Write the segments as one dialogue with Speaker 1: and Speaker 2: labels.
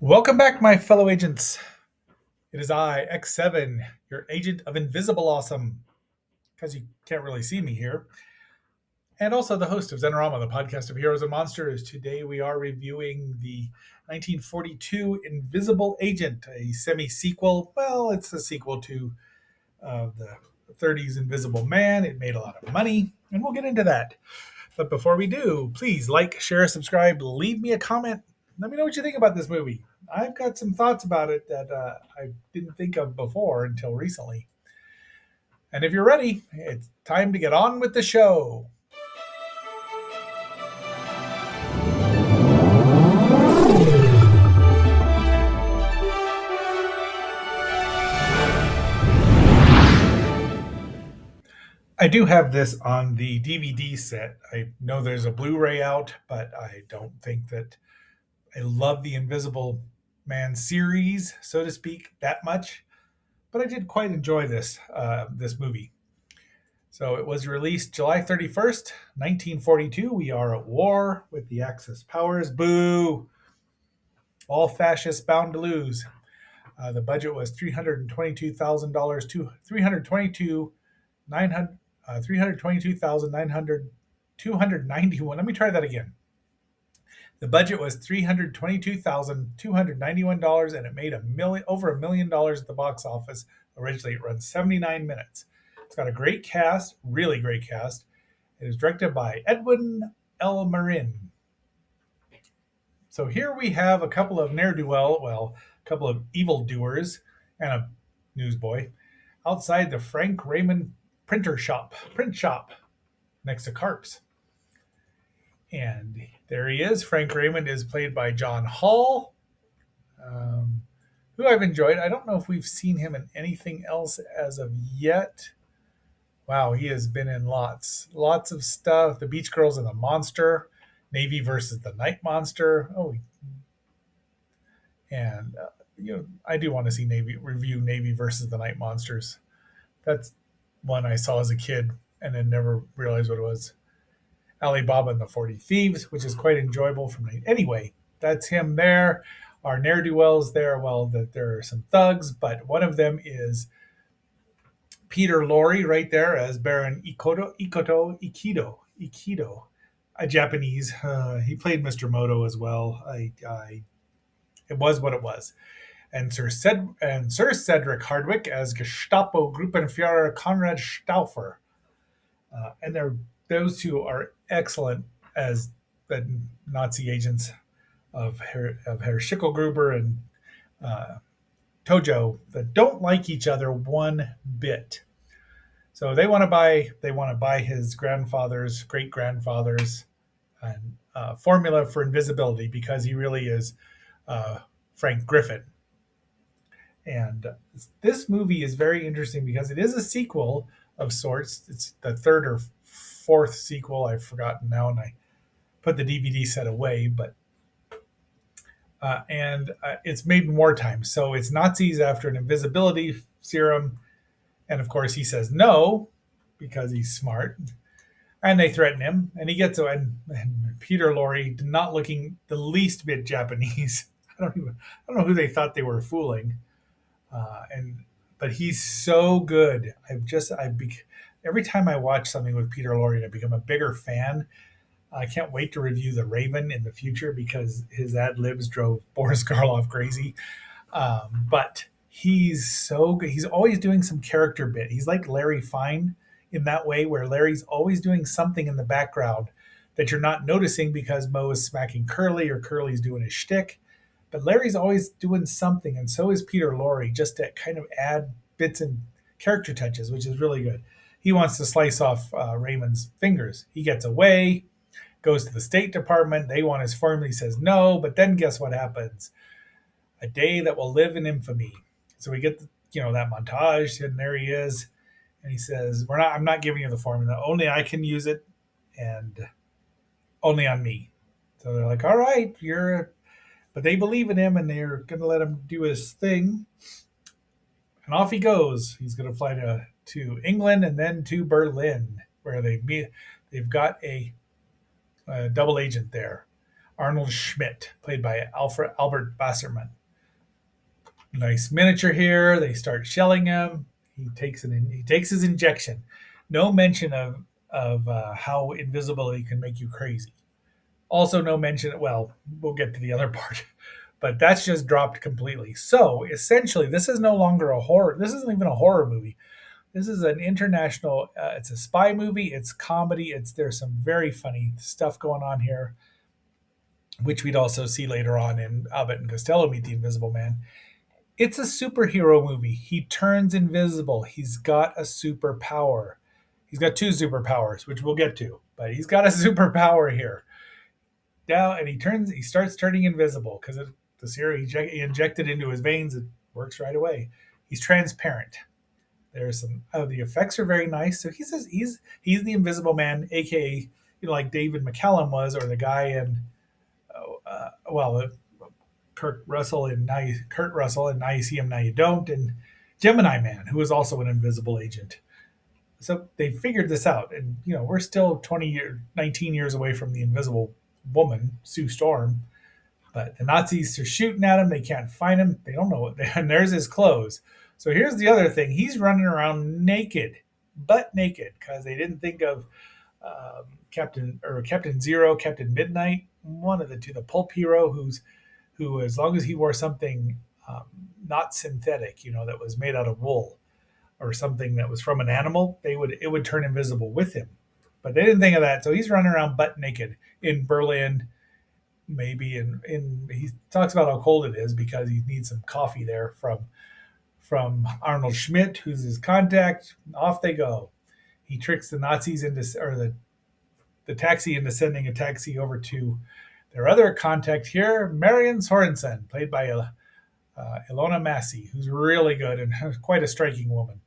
Speaker 1: Welcome back, my fellow agents. It is I, X7, your agent of Invisible Awesome, because you can't really see me here, and also the host of Zenorama, the podcast of heroes and monsters. Today we are reviewing the 1942 Invisible Agent, a semi-sequel. Well, it's a sequel to the 30s Invisible Man. It made a lot of money, and we'll get into that. But before we do, please like, share, subscribe, leave me a comment. Let me know what you think about this movie. I've got some thoughts about it that I didn't think of before until recently. And if you're ready, it's time to get on with the show. I do have this on the DVD set. I know there's a Blu-ray out, but I don't think that I love the Invisible Man series, so to speak, that much. But I did quite enjoy this movie. So it was released July 31st, 1942. We are at war with the Axis powers. Boo! All fascists bound to lose. The budget was $322,000 to 322,900 291. Let me try that again. The budget was $322,291, and it made over $1 million at the box office. Originally, it runs 79 minutes. It's got a great cast, really great cast. It is directed by Edwin L. Marin. So here we have a couple of a couple of evildoers and a newsboy outside the Frank Raymond print shop next to Carp's. And there he is. Frank Raymond is played by John Hall, who I've enjoyed. I don't know if we've seen him in anything else as of yet. Wow, he has been in lots of stuff. The Beach Girls and the Monster, Navy versus the Night Monster. And I do want to see review Navy versus the Night Monsters. That's one I saw as a kid and then never realized what it was. Alibaba and the 40 Thieves, which is quite enjoyable from me. Anyway, that's him there. Our ne'er-do-wells there, that there are some thugs, but one of them is Peter Lorre right there as Baron Ikido, a Japanese. He played Mr. Moto as well. It was what it was. And Sir Cedric Hardwicke as Gestapo Gruppenführer Konrad Stauffer. And those two are excellent as the Nazi agents of Herr Schickelgruber and Tojo that don't like each other one bit. So they want to buy his great grandfather's formula for invisibility because he really is Frank Griffin. And this movie is very interesting because it is a sequel of sorts. It's the third or fourth sequel. I've forgotten now, and I put the DVD set away. But it's made in wartime, so it's Nazis after an invisibility serum, and of course he says no because he's smart, and they threaten him, and he gets away. And Peter Lorre, not looking the least bit Japanese. I don't know who they thought they were fooling. But he's so good. Every time I watch something with Peter Lorre, I become a bigger fan. I can't wait to review The Raven in the future because his ad libs drove Boris Karloff crazy. But he's so good. He's always doing some character bit. He's like Larry Fine in that way, where Larry's always doing something in the background that you're not noticing because Mo is smacking Curly or Curly's doing his shtick. But Larry's always doing something, and so is Peter Lorre, just to kind of add bits and character touches, which is really good. He wants to slice off Raymond's fingers. He gets away, goes to the State Department. They want his formula. He says no, but then guess what happens? A day that will live in infamy. So we get that montage, and there he is, and he says, I'm not giving you the formula. Only I can use it, and only on me. So they're like, all right, But they believe in him, and they're going to let him do his thing. And off he goes. He's going to fly to England and then to Berlin, where they've got a double agent there, Arnold Schmidt, played by Albert Basserman. Nice miniature here. They start shelling him. He takes his injection. No mention of how invisibility can make you crazy. Also, no mention. Well, we'll get to the other part, but that's just dropped completely. So essentially, this is no longer a horror. This isn't even a horror movie. This is an international. It's a spy movie. It's comedy. It's There's some very funny stuff going on here, which we'd also see later on in Abbott and Costello Meet the Invisible Man. It's a superhero movie. He turns invisible. He's got a superpower. He's got two superpowers, which we'll get to, but he's got a superpower here. Now, and he starts turning invisible because the serum he injected into his veins. It works right away. He's transparent. There's some. Oh, the effects are very nice. So he says he's the Invisible Man, aka like David McCallum was, or the guy in Kurt Russell and Now You See Him, Now You Don't, and Gemini Man, who was also an invisible agent. So they figured this out, and we're still 19 years away from the Invisible Woman, Sue Storm. But the Nazis are shooting at him. They can't find him. They don't know what. And there's his clothes. So here's the other thing: he's running around naked, butt naked, because they didn't think of Captain Zero, Captain Midnight, one of the two, the pulp hero, who as long as he wore something not synthetic, that was made out of wool or something that was from an animal, it would turn invisible with him. But they didn't think of that, so he's running around butt naked in Berlin, maybe. And he talks about how cold it is because he needs some coffee there from Arnold Schmidt, who's his contact. Off they go. He tricks the Nazis into, or the taxi into sending a taxi over to their other contact here, Marion Sorensen, played by Ilona Massey, who's really good and quite a striking woman.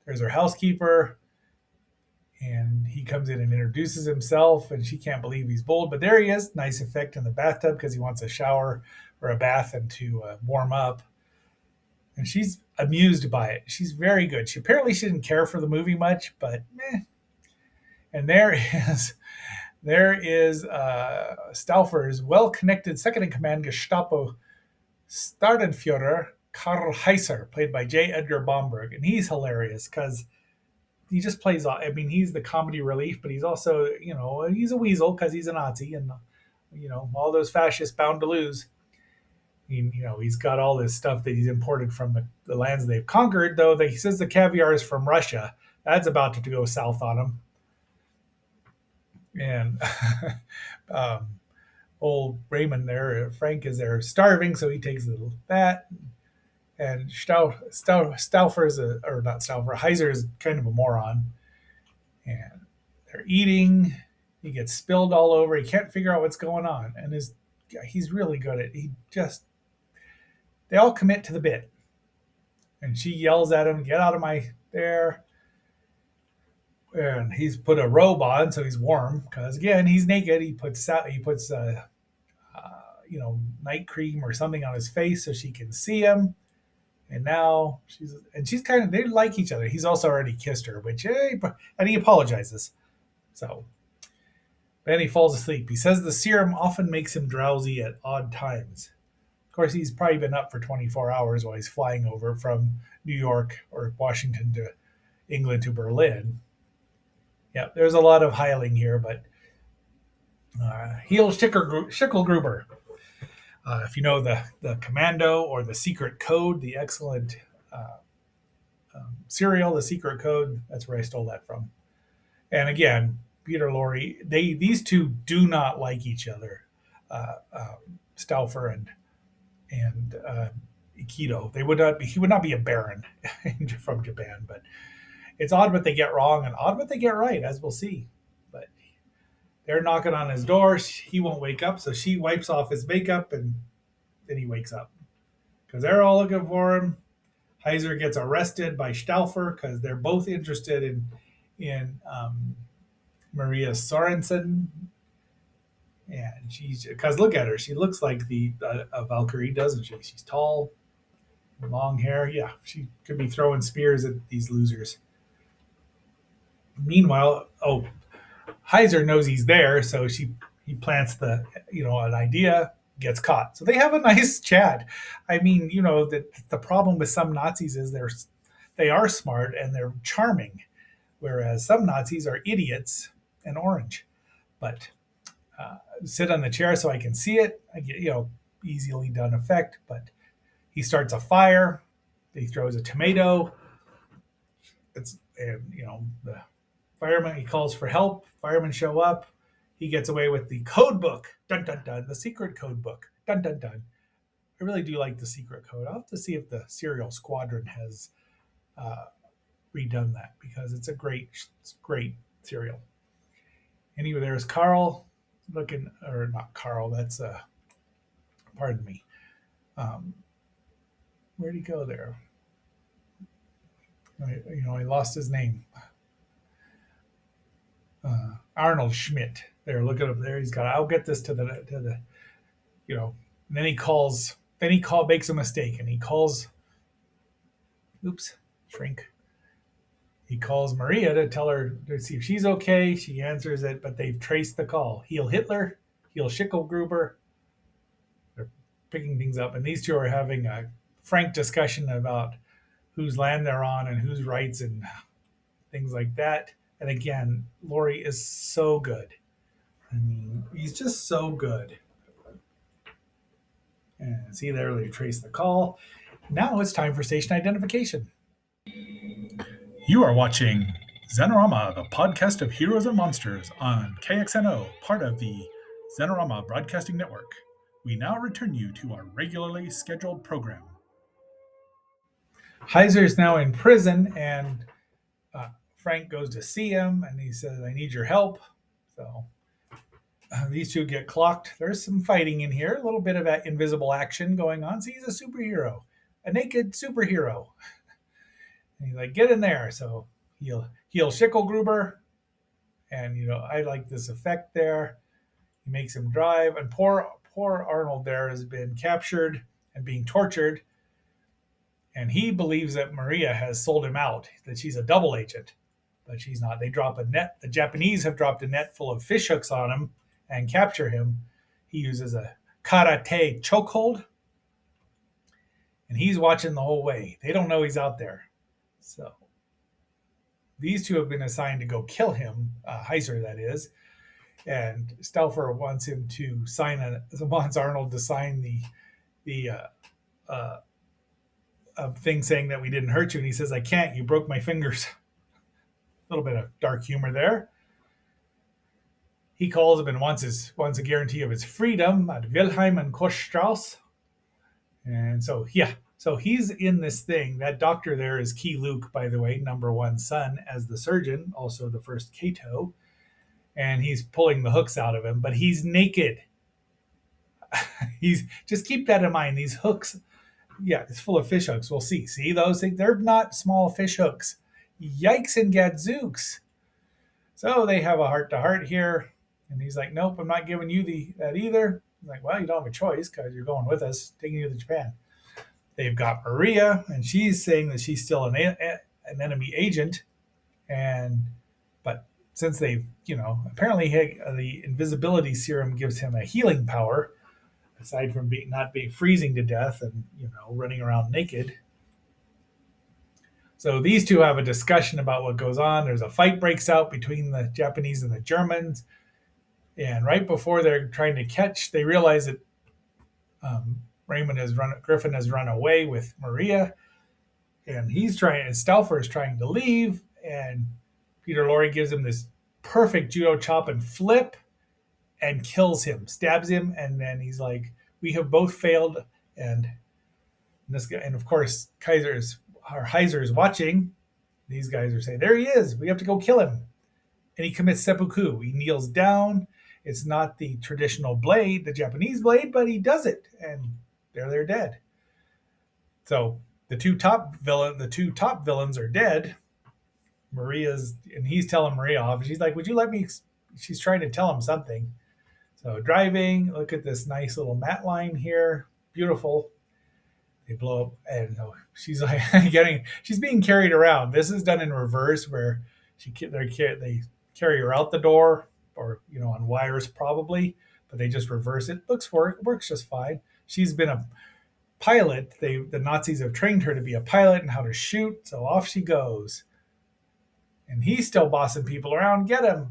Speaker 1: There's her housekeeper, and he comes in and introduces himself, and she can't believe he's bold, but there he is. Nice effect in the bathtub because he wants a shower or a bath and to warm up. And she's amused by it. She's very good. She didn't care for the movie much, but meh. And there is Stauffer's well-connected second-in-command Gestapo Staatsführer Karl Heiser, played by J. Edgar Bomberg, and he's hilarious because he just plays. I mean, he's the comedy relief, but he's also, he's a weasel because he's a Nazi, and all those fascists bound to lose. He's got all this stuff that he's imported from the lands they've conquered. Though he says the caviar is from Russia, that's about to go south on him. And old Raymond there, Frank, is there starving, so he takes that. And Stauffer or not Stauffer, Heiser is kind of a moron. And they're eating. He gets spilled all over. He can't figure out what's going on. And he's really good at they all commit to the bit. And she yells at him, "Get out of my there." And he's put a robe on so he's warm because again he's naked. He puts night cream or something on his face so she can see him. And now she's kind of, they like each other. He's also already kissed her, and he apologizes. So then he falls asleep. He says the serum often makes him drowsy at odd times. Of course, he's probably been up for 24 hours while he's flying over from New York or Washington to England to Berlin. Yeah, there's a lot of hiling here, but Heel Schickelgruber. If you know the Commando or the Secret Code, the excellent serial, the Secret Code, that's where I stole that from. And again, Peter Lorre, these two do not like each other, Stauffer and Aikido. He would not be a baron from Japan, but it's odd what they get wrong and odd what they get right, as we'll see. But they're knocking on his door. He won't wake up, so she wipes off his makeup, and then he wakes up because they're all looking for him. Heiser gets arrested by Stauffer because they're both interested in Maria Sorensen, and because look at her, she looks like a Valkyrie, doesn't she? She's tall, long hair. Yeah, she could be throwing spears at these losers. Meanwhile, Heiser knows he's there, so he plants an idea. gets caught. So they have a nice chat. I mean, the problem with some Nazis is they are smart and they're charming, whereas some Nazis are idiots and orange. But sit on the chair so I can see it. I get, easily done effect. But he starts a fire. He throws a tomato. And the fireman, he calls for help. Firemen show up. He gets away with the code book. Dun dun dun. The secret code book. Dun dun dun. I really do like the secret code. I'll have to see if the Serial Squadron has uh, redone that because it's great serial. Anyway, there's Carl looking, or not Carl. That's pardon me. Um, where'd he go there? I lost his name. Arnold Schmidt. There, look at him there. He's got. I'll get this to the. And then he calls. Then makes a mistake, and he calls. Oops, shrink. He calls Maria to tell her to see if she's okay. She answers it, but they've traced the call. Heal Hitler, heal Schickelgruber. They're picking things up, and these two are having a frank discussion about whose land they're on and whose rights and things like that. And again, Laurie is so good. I mean, he's just so good. And see there, they trace the call. Now it's time for station identification. You are watching Xenorama, the podcast of heroes and monsters on KXNO, part of the Xenorama Broadcasting Network. We now return you to our regularly scheduled program. Heiser is now in prison, and Frank goes to see him, and he says, I need your help. So these two get clocked. There's some fighting in here, a little bit of that invisible action going on. So he's a superhero, a naked superhero. And he's like, get in there. So he'll Schickelgruber. And, I like this effect there. He makes him drive. And poor Arnold there has been captured and being tortured. And he believes that Maria has sold him out, that she's a double agent. But she's not. They drop a net. The Japanese have dropped a net full of fish hooks on him and capture him. He uses a karate chokehold. And he's watching the whole way. They don't know he's out there. So these two have been assigned to go kill him, Heiser, that is. And Stauffer wants him to wants Arnold to sign the thing saying that we didn't hurt you. And he says, I can't. You broke my fingers. A little bit of dark humor there. He calls him and wants a guarantee of his freedom at Wilhelm and Kochstrauss. And so, yeah. So he's in this thing. That doctor there is Key Luke, by the way, number one son as the surgeon, also the first Kato. And he's pulling the hooks out of him, but he's naked. Just keep that in mind. These hooks, yeah, it's full of fish hooks. We'll see. See those things? They're not small fish hooks. Yikes and gadzooks. So they have a heart-to-heart here. And he's like, nope, I'm not giving you that either. He's like, well, you don't have a choice because you're going with us, taking you to Japan. They've got Maria, and she's saying that she's still an enemy agent. But since they've, apparently the invisibility serum gives him a healing power, aside from not being freezing to death and, running around naked. So these two have a discussion about what goes on. There's a fight breaks out between the Japanese and the Germans. And right before they're trying to catch, they realize that Griffin has run away with Maria. And Stauffer is trying to leave. And Peter Lorre gives him this perfect judo chop and flip and kills him, stabs him. And then he's like, we have both failed. And this guy, and of course, Heiser is watching. These guys are saying, there he is. We have to go kill him. And he commits seppuku. He kneels down. It's not the traditional blade, the Japanese blade, but he does it. And they're dead. So the two top villains are dead. And he's telling Maria off. She's like, would you let me? She's trying to tell him something. So driving, look at this nice little matte line here. Beautiful. They blow up, and she's like she's being carried around. This is done in reverse, where they carry her out the door, or on wires probably, but they just reverse it. Works just fine. She's been a pilot. The Nazis have trained her to be a pilot and how to shoot. So off she goes, and he's still bossing people around. Get him,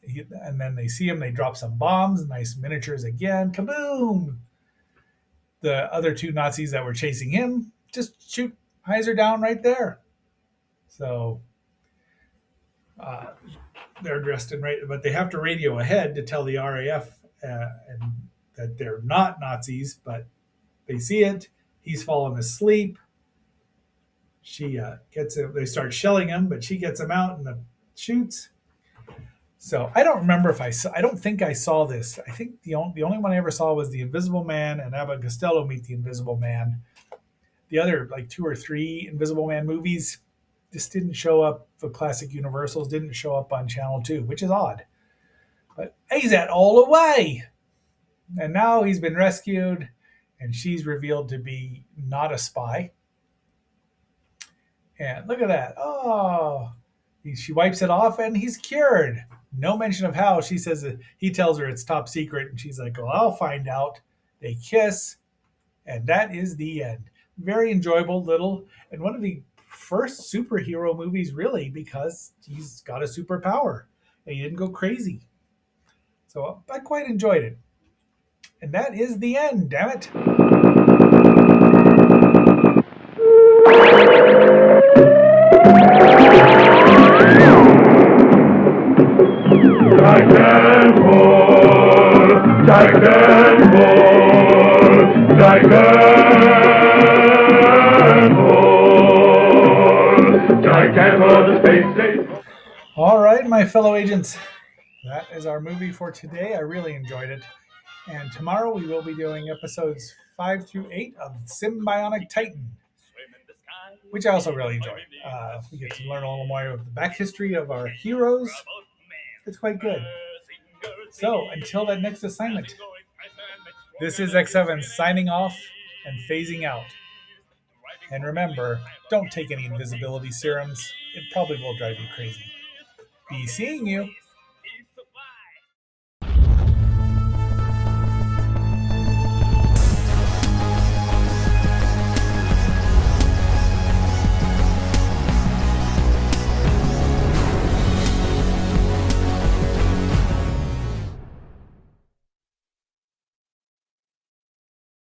Speaker 1: and then they see him. They drop some bombs, nice miniatures again. Kaboom! The other two Nazis that were chasing him just shoot Heiser down right there. So uh, they're dressed in right, but they have to radio ahead to tell the RAF and that they're not Nazis, but they see it. He's fallen asleep. She gets him. They start shelling him, but she gets him out and shoots. So I don't remember if I saw. I don't think I saw this. I think the only one I ever saw was the Invisible Man and Abbott and Costello meet the Invisible Man. The other like two or three Invisible Man movies just didn't show up. The classic Universals didn't show up on Channel 2, which is odd. But he's at all away. And now he's been rescued, and she's revealed to be not a spy. And look at that. Oh, she wipes it off, and he's cured. No mention of how. She says that he tells her it's top secret, and she's like, well, I'll find out. They kiss, and that is the end. Very enjoyable little, and one of the first superhero movies, really, because he's got a superpower, and he didn't go crazy. So I quite enjoyed it. And that is the end, damn it. All right, my fellow agents, that is our movie for today. I really enjoyed it. And tomorrow we will be doing episodes 5 through 8 of Symbionic Titan, which I also really enjoy. We get to learn a little more of the back history of our heroes. It's quite good. So until that next assignment, this is X7 signing off and phasing out. And remember, don't take any invisibility serums. It probably will drive you crazy. Be seeing you.